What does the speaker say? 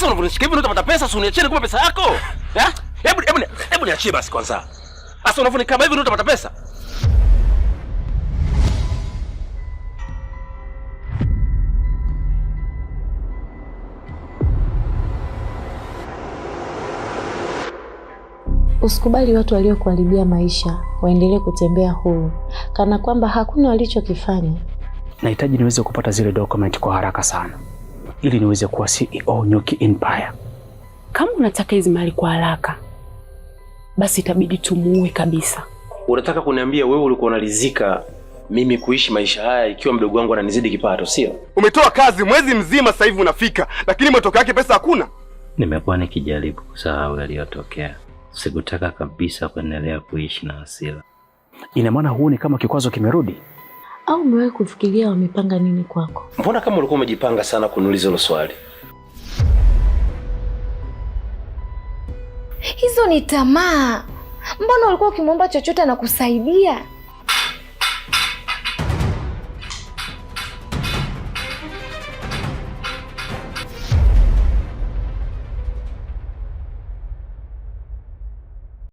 Sasa unavyonishikia hivi unataka pesa, si uniachie nikupe pesa yako? Hebu niachie basi kwanza. Sasa unavyonikaba hivi unataka pesa? Usikubali watu waliokuharibia maisha waendelee kutembea huru kana kwamba hakuna walichokifanya. Nahitaji niweze kupata zile document kwa haraka sana ili niweze kuwa CEO Nyuki Empire. Kama unataka hizi mali kwa haraka, basi itabidi tumuue kabisa. Unataka kuniambia wewe ulikuwa unalizika mimi kuishi maisha haya ikiwa mdogo wangu ananizidi kipato, sio? Umetoa kazi mwezi mzima sasa hivi unafika, lakini matokeo yake pesa hakuna. Nimekuwa nikijaribu kusahau yaliyotokea. Sikutaka kabisa kuendelea kuishi na hasira. Ina maana huoni kama kikwazo kimerudi? Au umewahi kufikiria wamepanga nini kwako? Mbona kama ulikuwa umejipanga sana kuniuliza hilo swali? Hizo ni tamaa. Mbona ulikuwa ukimwomba chochote na kusaidia?